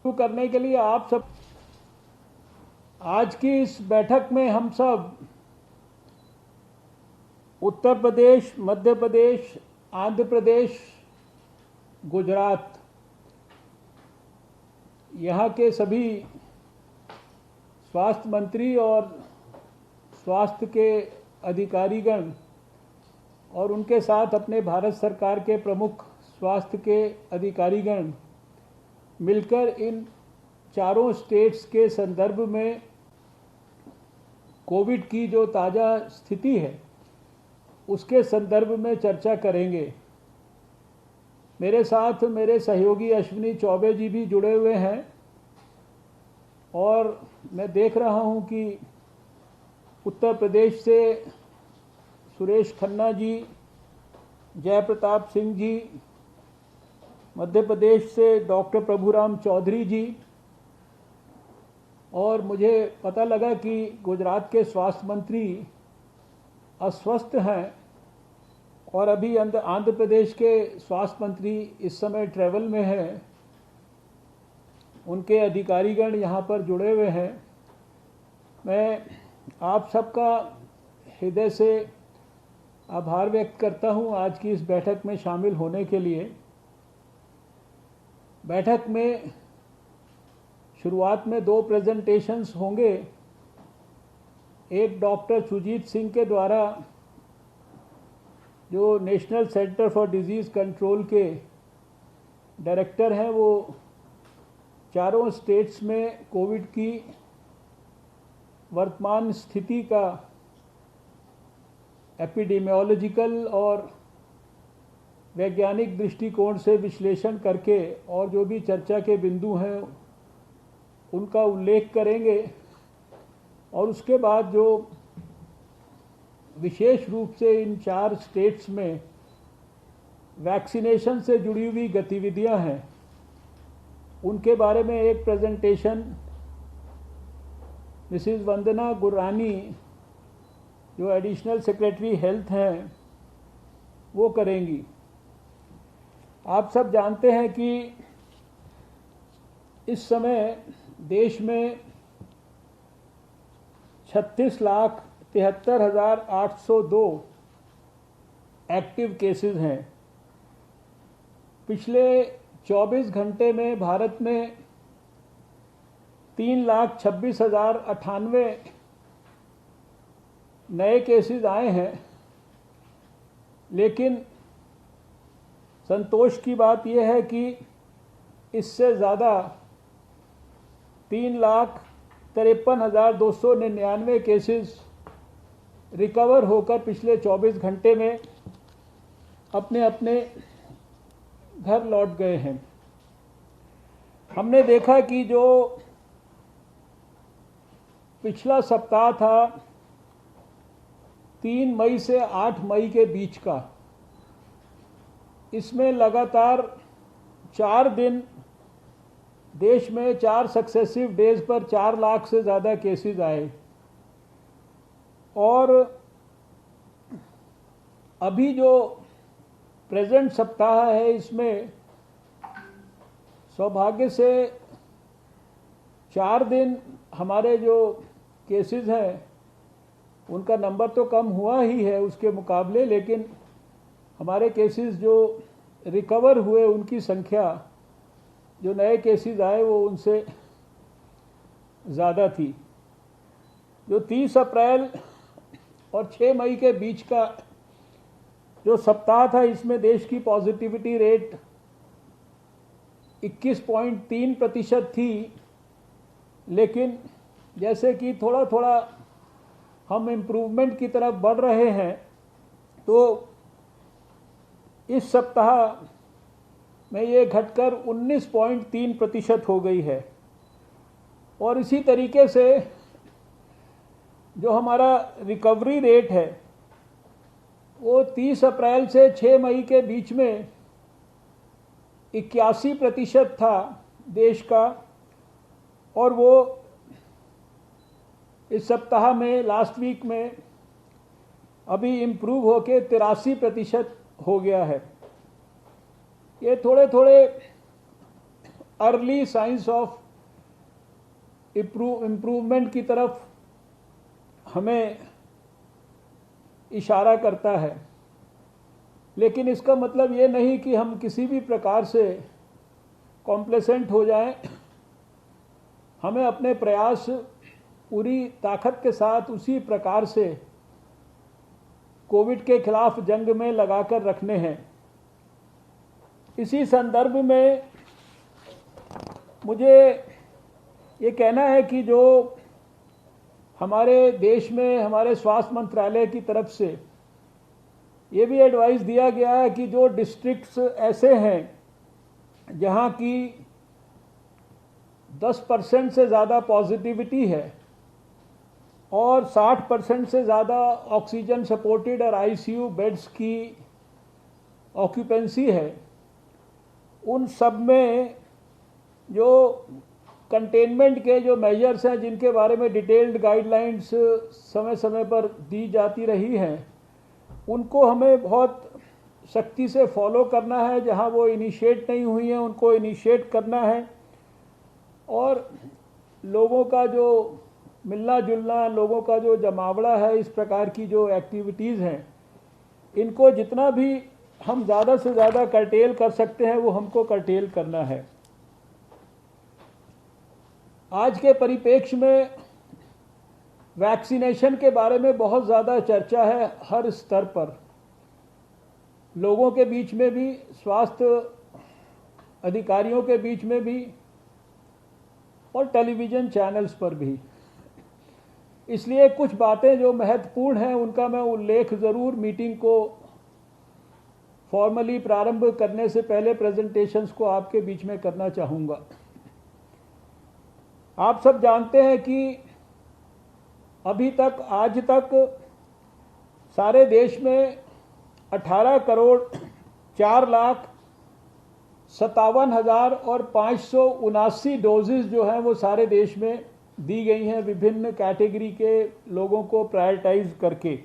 शुरू करने के लिए आप सब आज की इस बैठक में हम सब उत्तर प्रदेश, मध्य प्रदेश, आंध्र प्रदेश, गुजरात यहाँ के सभी स्वास्थ्य मंत्री और स्वास्थ्य के अधिकारीगण और उनके साथ अपने भारत सरकार के प्रमुख स्वास्थ्य के अधिकारीगण मिलकर इन चारों स्टेट्स के संदर्भ में कोविड की जो ताज़ा स्थिति है उसके संदर्भ में चर्चा करेंगे। मेरे साथ मेरे सहयोगी अश्विनी चौबे जी भी जुड़े हुए हैं और मैं देख रहा हूं कि उत्तर प्रदेश से सुरेश खन्ना जी, जयप्रताप सिंह जी, मध्य प्रदेश से डॉक्टर प्रभुराम चौधरी जी, और मुझे पता लगा कि गुजरात के स्वास्थ्य मंत्री अस्वस्थ हैं और अभी आंध्र प्रदेश के स्वास्थ्य मंत्री इस समय ट्रैवल में हैं। उनके अधिकारीगण यहाँ पर जुड़े हुए हैं। मैं आप सबका हृदय से आभार व्यक्त करता हूँ आज की इस बैठक में शामिल होने के लिए। बैठक में शुरुआत में 2 प्रेजेंटेशंस होंगे। एक डॉक्टर सुजीत सिंह के द्वारा, जो national centre for disease control के डायरेक्टर हैं, वो चारों स्टेट्स में कोविड की वर्तमान स्थिति का एपिडेमियोलॉजिकल और वैज्ञानिक दृष्टिकोण से विश्लेषण करके और जो भी चर्चा के बिंदु हैं उनका उल्लेख करेंगे। और उसके बाद जो विशेष रूप से इन 4 स्टेट्स में वैक्सीनेशन से जुड़ी हुई गतिविधियां हैं उनके बारे में एक प्रेजेंटेशन मिसिज वंदना गुरानी, जो एडिशनल सेक्रेटरी हेल्थ हैं, वो करेंगी। आप सब जानते हैं कि इस समय देश में 36,73,802 एक्टिव केसेस हैं। पिछले 24 घंटे में भारत में 3,26,098 नए केसेस आए हैं, लेकिन संतोष की बात यह है कि इससे ज़्यादा 3,53,299 केसेस रिकवर होकर पिछले 24 घंटे में अपने अपने घर लौट गए हैं। हमने देखा कि जो पिछला सप्ताह था 3 मई से 8 मई के बीच का, इसमें लगातार 4 दिन देश में 4 सक्सेसिव डेज पर 4 लाख से ज़्यादा केसेस आए। और अभी जो प्रेजेंट सप्ताह है इसमें सौभाग्य से 4 दिन हमारे जो केसेस हैं उनका नंबर तो कम हुआ ही है उसके मुकाबले, लेकिन हमारे केसेस जो रिकवर हुए उनकी संख्या, जो नए केसेस आए, वो उनसे ज़्यादा थी। जो 30 अप्रैल और 6 मई के बीच का जो सप्ताह था, इसमें देश की पॉजिटिविटी रेट 21.3% थी, लेकिन जैसे कि थोड़ा थोड़ा हम इम्प्रूवमेंट की तरफ बढ़ रहे हैं, तो इस सप्ताह में ये घटकर 19.3% हो गई है। और इसी तरीके से जो हमारा रिकवरी रेट है वो 30 अप्रैल से 6 मई के बीच में 81% था देश का, और वो इस सप्ताह में, लास्ट वीक में अभी इम्प्रूव होके 83% हो गया है। ये थोड़े थोड़े अर्ली साइंस ऑफ इम्प्रूवमेंट की तरफ हमें इशारा करता है। लेकिन इसका मतलब ये नहीं कि हम किसी भी प्रकार से कॉम्प्लेसेंट हो जाएं। हमें अपने प्रयास पूरी ताकत के साथ उसी प्रकार से कोविड के खिलाफ जंग में लगाकर रखने हैं। इसी संदर्भ में मुझे ये कहना है कि जो हमारे देश में हमारे स्वास्थ्य मंत्रालय की तरफ से ये भी एडवाइस दिया गया है कि जो डिस्ट्रिक्ट्स ऐसे हैं जहाँ की 10% से ज़्यादा पॉजिटिविटी है और 60% से ज़्यादा ऑक्सीजन सपोर्टेड और आईसीयू बेड्स की ऑक्यूपेंसी है, उन सब में जो कंटेनमेंट के जो मेजर्स हैं जिनके बारे में डिटेल्ड गाइडलाइंस समय समय पर दी जाती रही हैं, उनको हमें बहुत सख्ती से फॉलो करना है। जहां वो इनिशिएट नहीं हुई हैं उनको इनिशिएट करना है। और लोगों का जो मिलना जुलना, लोगों का जो जमावड़ा है, इस प्रकार की जो एक्टिविटीज़ हैं, इनको जितना भी हम ज़्यादा से ज़्यादा कर्टेल कर सकते हैं वो हमको कर्टेल करना है। आज के परिप्रेक्ष्य में वैक्सीनेशन के बारे में बहुत ज़्यादा चर्चा है हर स्तर पर, लोगों के बीच में भी, स्वास्थ्य अधिकारियों के बीच में भी और टेलीविज़न चैनल्स पर भी। इसलिए कुछ बातें जो महत्वपूर्ण हैं उनका मैं उल्लेख ज़रूर मीटिंग को फॉर्मली प्रारंभ करने से पहले प्रेजेंटेशंस को आपके बीच में करना चाहूँगा। आप सब जानते हैं कि अभी तक, आज तक सारे देश में 18,04,57,579 डोजेज जो हैं वो सारे देश में दी गई हैं, विभिन्न कैटेगरी के लोगों को प्रायोरिटाइज करके।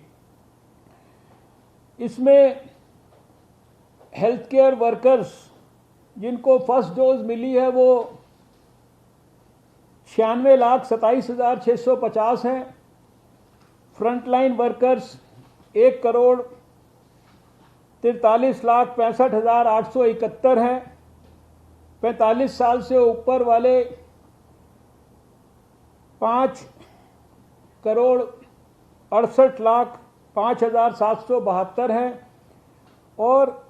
इसमें हेल्थ केयर वर्कर्स जिनको फर्स्ट डोज मिली है वो 96,27,650 हैं। फ्रंटलाइन वर्कर्स 1,43,65,871 हैं। 45 साल से ऊपर वाले 5,68,05,772 हैं और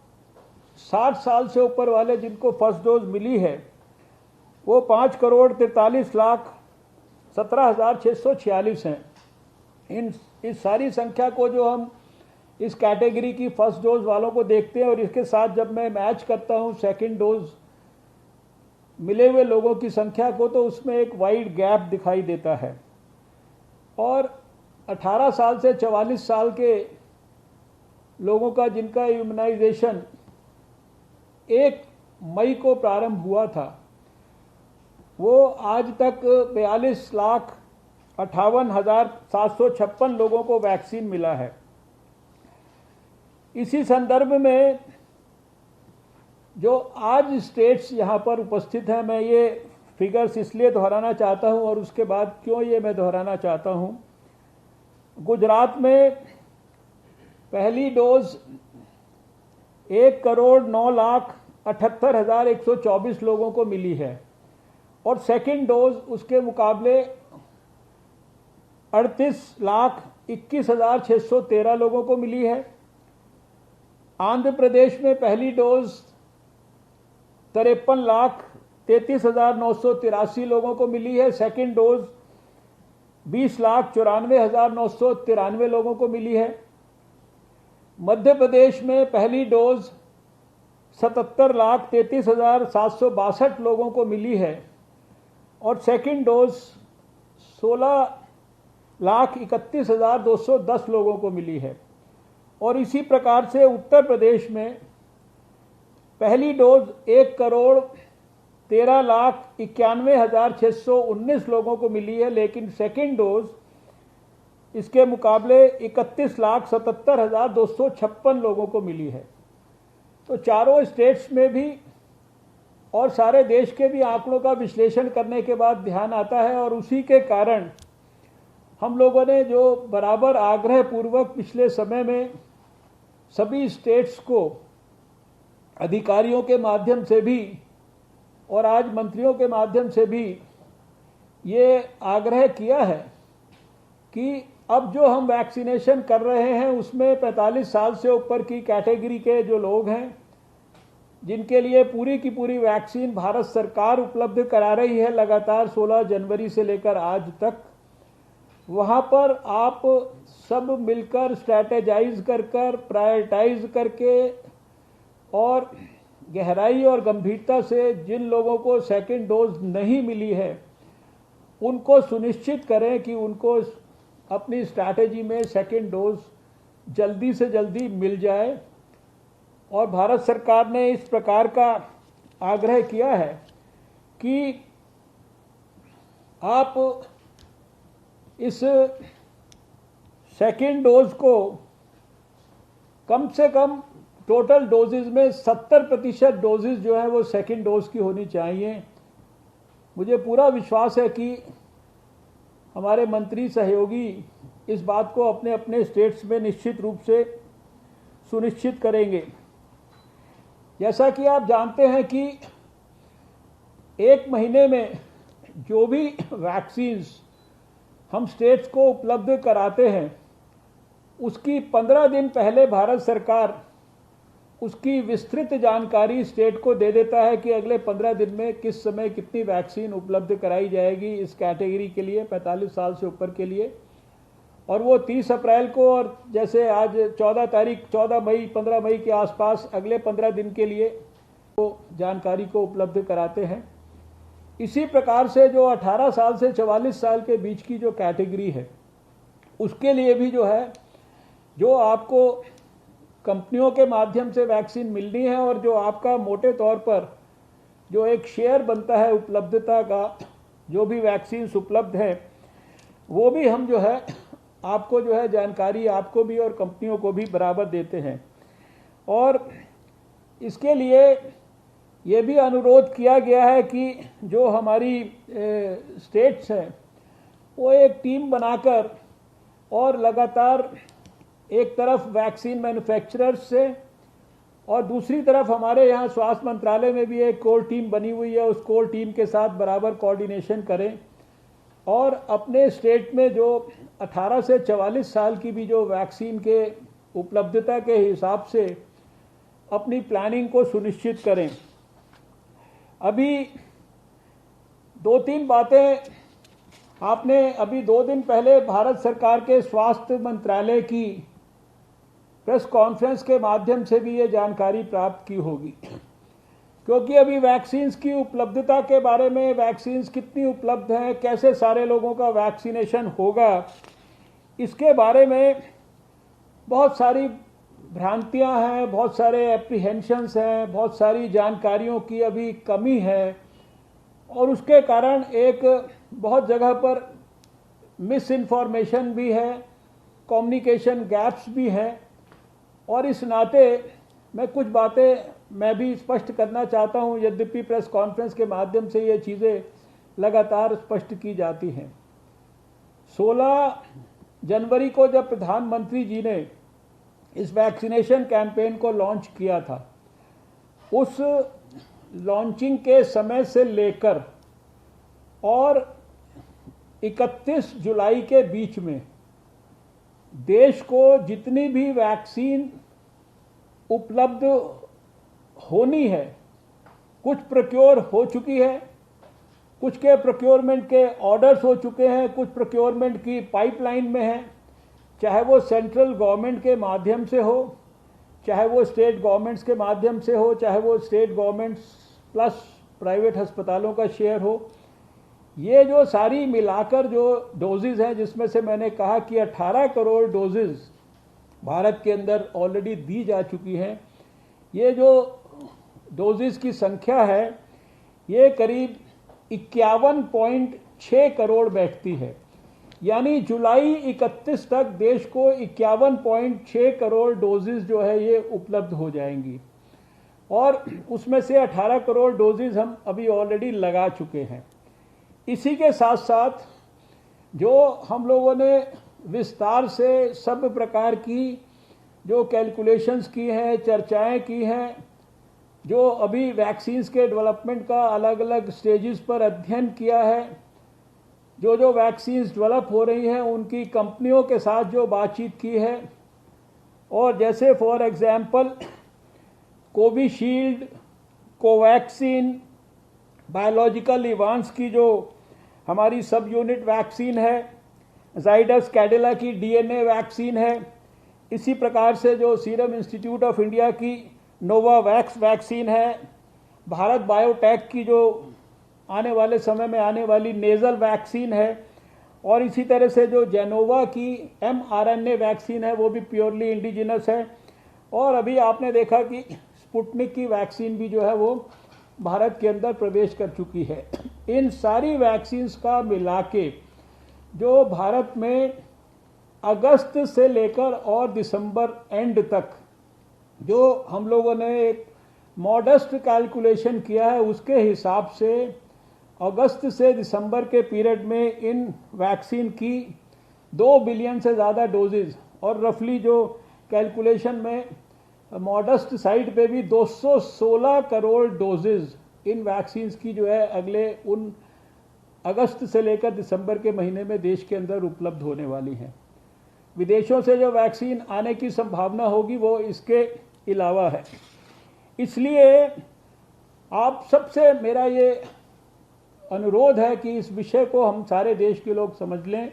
60 साल से ऊपर वाले जिनको फर्स्ट डोज मिली है वो 5,43,17,646 हैं। इस सारी संख्या को जो हम इस कैटेगरी की फर्स्ट डोज वालों को देखते हैं और इसके साथ जब मैं मैच करता हूं सेकंड डोज मिले हुए लोगों की संख्या को, तो उसमें एक वाइड गैप दिखाई देता है। और 18 साल से 44 साल के लोगों का जिनका इम्यूनाइजेशन 1 मई को प्रारंभ हुआ था, वो आज तक 42,58,756 लोगों को वैक्सीन मिला है। इसी संदर्भ में जो आज स्टेट्स यहाँ पर उपस्थित हैं, मैं ये फिगर्स इसलिए दोहराना चाहता हूँ और उसके बाद क्यों ये मैं दोहराना चाहता हूँ। गुजरात में पहली डोज 1,09,78,124 लोगों को मिली है और सेकंड डोज उसके मुकाबले 38,21,613 लोगों को मिली है। आंध्र प्रदेश में पहली डोज 53,33,983 लोगों को मिली है। सेकंड डोज 20,94,993 लोगों को मिली है। मध्य प्रदेश में पहली डोज 77,33,762 लोगों को मिली है और सेकंड डोज 16,31,210 लोगों को मिली है। और इसी प्रकार से उत्तर प्रदेश में पहली डोज 1,13,91,619 लोगों को मिली है, लेकिन सेकंड डोज इसके मुकाबले 31,77,256 लोगों को मिली है। तो चारों स्टेट्स में भी और सारे देश के भी आंकड़ों का विश्लेषण करने के बाद ध्यान आता है, और उसी के कारण हम लोगों ने जो बराबर आग्रह पूर्वक पिछले समय में सभी स्टेट्स को अधिकारियों के माध्यम से भी और आज मंत्रियों के माध्यम से भी ये आग्रह किया है कि अब जो हम वैक्सीनेशन कर रहे हैं उसमें 45 साल से ऊपर की कैटेगरी के जो लोग हैं, जिनके लिए पूरी की पूरी वैक्सीन भारत सरकार उपलब्ध करा रही है लगातार 16 जनवरी से लेकर आज तक, वहाँ पर आप सब मिलकर स्ट्रैटेजाइज कर प्रायोरिटाइज करके और गहराई और गंभीरता से जिन लोगों को सेकंड डोज नहीं मिली है उनको सुनिश्चित करें कि उनको अपनी स्ट्रैटेजी में सेकंड डोज जल्दी से जल्दी मिल जाए। और भारत सरकार ने इस प्रकार का आग्रह किया है कि आप इस सेकंड डोज को कम से कम टोटल डोजेज में 70% डोजेज जो है वो सेकंड डोज की होनी चाहिए। मुझे पूरा विश्वास है कि हमारे मंत्री सहयोगी इस बात को अपने अपने स्टेट्स में निश्चित रूप से सुनिश्चित करेंगे। जैसा कि आप जानते हैं कि एक महीने में जो भी वैक्सीन्स हम स्टेट्स को उपलब्ध कराते हैं उसकी 15 दिन पहले भारत सरकार उसकी विस्तृत जानकारी स्टेट को दे देता है कि अगले 15 दिन में किस समय कितनी वैक्सीन उपलब्ध कराई जाएगी इस कैटेगरी के लिए, 45 साल से ऊपर के लिए। और वो 30 अप्रैल को, और जैसे आज 14 मई 15 मई के आसपास अगले 15 दिन के लिए वो जानकारी को उपलब्ध कराते हैं। इसी प्रकार से जो 18 साल से 44 साल के बीच की जो कैटेगरी है उसके लिए भी जो है, जो आपको कंपनियों के माध्यम से वैक्सीन मिलनी है और जो आपका मोटे तौर पर जो एक शेयर बनता है उपलब्धता का, जो भी वैक्सीन्स उपलब्ध है वो भी हम जो है आपको जो है जानकारी आपको भी और कंपनियों को भी बराबर देते हैं। और इसके लिए ये भी अनुरोध किया गया है कि जो हमारी स्टेट्स हैं वो एक टीम बनाकर और लगातार एक तरफ वैक्सीन मैन्युफैक्चरर्स से और दूसरी तरफ हमारे यहाँ स्वास्थ्य मंत्रालय में भी एक कोर टीम बनी हुई है, उस कोर टीम के साथ बराबर कोऑर्डिनेशन करें और अपने स्टेट में जो 18 से 44 साल की भी जो वैक्सीन के उपलब्धता के हिसाब से अपनी प्लानिंग को सुनिश्चित करें। अभी 2-3 बातें आपने अभी 2 दिन पहले भारत सरकार के स्वास्थ्य मंत्रालय की प्रेस कॉन्फ्रेंस के माध्यम से भी ये जानकारी प्राप्त की होगी, क्योंकि अभी वैक्सीन्स की उपलब्धता के बारे में, वैक्सीन्स कितनी उपलब्ध हैं, कैसे सारे लोगों का वैक्सीनेशन होगा, इसके बारे में बहुत सारी भ्रांतियां हैं, बहुत सारे एप्रीहेंशंस हैं, बहुत सारी जानकारियों की अभी कमी है और उसके कारण एक बहुत जगह पर मिस इन्फॉर्मेशन भी है, कम्युनिकेशन गैप्स भी हैं। और इस नाते मैं कुछ बातें मैं भी स्पष्ट करना चाहता हूं, यद्यपि प्रेस कॉन्फ्रेंस के माध्यम से ये चीज़ें लगातार स्पष्ट की जाती हैं। 16 जनवरी को जब प्रधानमंत्री जी ने इस वैक्सीनेशन कैंपेन को लॉन्च किया था, उस लॉन्चिंग के समय से लेकर और 31 जुलाई के बीच में देश को जितनी भी वैक्सीन उपलब्ध होनी है, कुछ प्रोक्योर हो चुकी है, कुछ के प्रोक्योरमेंट के ऑर्डर्स हो चुके हैं, कुछ प्रोक्योरमेंट की पाइपलाइन में है, चाहे वो सेंट्रल गवर्नमेंट के माध्यम से हो, चाहे वो स्टेट गवर्नमेंट्स के माध्यम से हो, चाहे वो स्टेट गवर्नमेंट्स प्लस प्राइवेट अस्पतालों का शेयर हो। ये जो सारी मिलाकर जो डोजेज हैं, जिसमें से मैंने कहा कि 18 करोड़ डोजेज भारत के अंदर ऑलरेडी दी जा चुकी हैं, ये जो डोजेज की संख्या है ये करीब 51.6 करोड़ बैठती है। यानी जुलाई 31 तक देश को 51.6 करोड़ डोजेज जो है ये उपलब्ध हो जाएंगी। और उसमें से 18 करोड़ डोजेज हम अभी ऑलरेडी लगा चुके हैं। इसी के साथ साथ जो हम लोगों ने विस्तार से सब प्रकार की जो कैलकुलेशंस की हैं, चर्चाएं की हैं, जो अभी वैक्सीन्स के डेवलपमेंट का अलग अलग स्टेजेस पर अध्ययन किया है, जो वैक्सीन्स डेवलप हो रही हैं उनकी कंपनियों के साथ जो बातचीत की है, और जैसे for example Covishield, Covaxin, biological Evans की जो हमारी सब यूनिट वैक्सीन है, जाइडस कैडिला की डीएनए वैक्सीन है, इसी प्रकार से जो सीरम इंस्टीट्यूट ऑफ इंडिया की नोवावैक्स वैक्सीन है, भारत बायोटेक की जो आने वाले समय में आने वाली नेजल वैक्सीन है, और इसी तरह से जो जेनोवा की mRNA वैक्सीन है वो भी प्योरली इंडिजिनस है, और अभी आपने देखा कि स्पुतनिक की वैक्सीन भी जो है वो भारत के अंदर प्रवेश कर चुकी है। इन सारी वैक्सीन्स का मिला के जो भारत में अगस्त से लेकर और दिसंबर एंड तक जो हम लोगों ने एक मॉडेस्ट कैलकुलेशन किया है, उसके हिसाब से अगस्त से दिसंबर के पीरियड में इन वैक्सीन की 2 बिलियन से ज़्यादा डोजेज, और रफली जो कैलकुलेशन में मॉडेस्ट साइड पे भी 216 करोड़ डोजेज इन वैक्सीन्स की जो है अगले उन अगस्त से लेकर दिसंबर के महीने में देश के अंदर उपलब्ध होने वाली हैं। विदेशों से जो वैक्सीन आने की संभावना होगी वो इसके अलावा है। इसलिए आप सबसे मेरा ये अनुरोध है कि इस विषय को हम सारे देश के लोग समझ लें,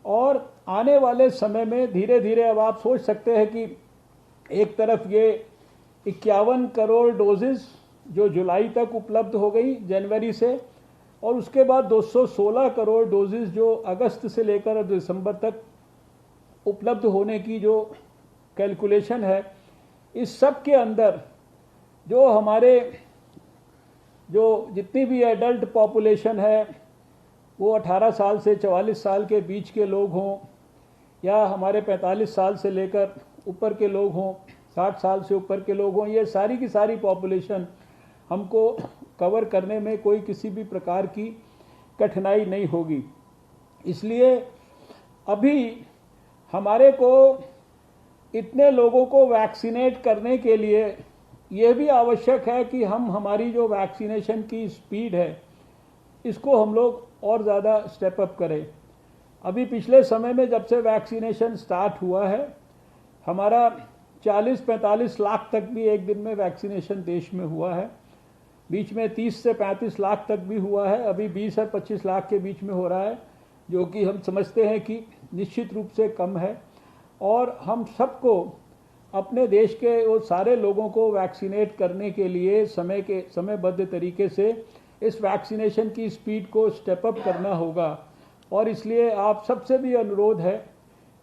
और आने वाले समय में धीरे धीरे अब आप सोच सकते हैं कि एक तरफ ये 51 करोड़ डोजेस जो जुलाई तक उपलब्ध हो गई जनवरी से, और उसके बाद 216 करोड़ डोजेस जो अगस्त से लेकर दिसंबर तक उपलब्ध होने की जो कैलकुलेशन है, इस सब के अंदर जो हमारे जो जितनी भी एडल्ट पॉपुलेशन है वो 18 साल से 44 साल के बीच के लोग हों, या हमारे 45 साल से लेकर ऊपर के लोग हों, 60 साल से ऊपर के लोग हों, ये सारी की सारी पॉपुलेशन हमको कवर करने में कोई किसी भी प्रकार की कठिनाई नहीं होगी। इसलिए अभी हमारे को इतने लोगों को वैक्सीनेट करने के लिए यह भी आवश्यक है कि हम हमारी जो वैक्सीनेशन की स्पीड है इसको हम लोग और ज़्यादा स्टेप अप करें। अभी पिछले समय में जब से वैक्सीनेशन स्टार्ट हुआ है, हमारा 40-45 लाख तक भी एक दिन में वैक्सीनेशन देश में हुआ है, बीच में 30 से 35 लाख तक भी हुआ है, अभी 20 और 25 लाख के बीच में हो रहा है, जो कि हम समझते हैं कि निश्चित रूप से कम है। और हम सबको अपने देश के वो सारे लोगों को वैक्सीनेट करने के लिए समयबद्ध तरीके से इस वैक्सीनेशन की स्पीड को स्टेप अप करना होगा। और इसलिए आप सबसे भी अनुरोध है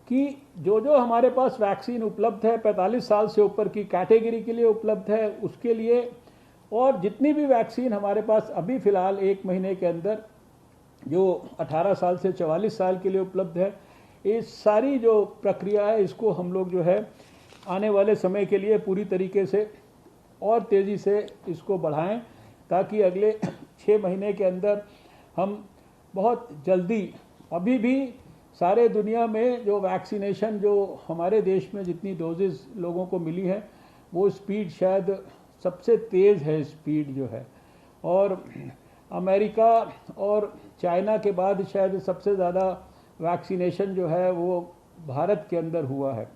कि जो हमारे पास वैक्सीन उपलब्ध है 45 साल से ऊपर की कैटेगरी के लिए उपलब्ध है उसके लिए, और जितनी भी वैक्सीन हमारे पास अभी फ़िलहाल 1 महीने के अंदर जो 18 साल से 44 साल के लिए उपलब्ध है, इस सारी जो प्रक्रिया है इसको हम लोग जो है आने वाले समय के लिए पूरी तरीके से और तेज़ी से इसको बढ़ाएं, ताकि अगले 6 महीने के अंदर हम बहुत जल्दी, अभी भी सारे दुनिया में जो वैक्सीनेशन जो हमारे देश में जितनी डोजेस लोगों को मिली है वो स्पीड शायद सबसे तेज़ है स्पीड जो है, और अमेरिका और चाइना के बाद शायद सबसे ज़्यादा वैक्सीनेशन जो है वो भारत के अंदर हुआ है।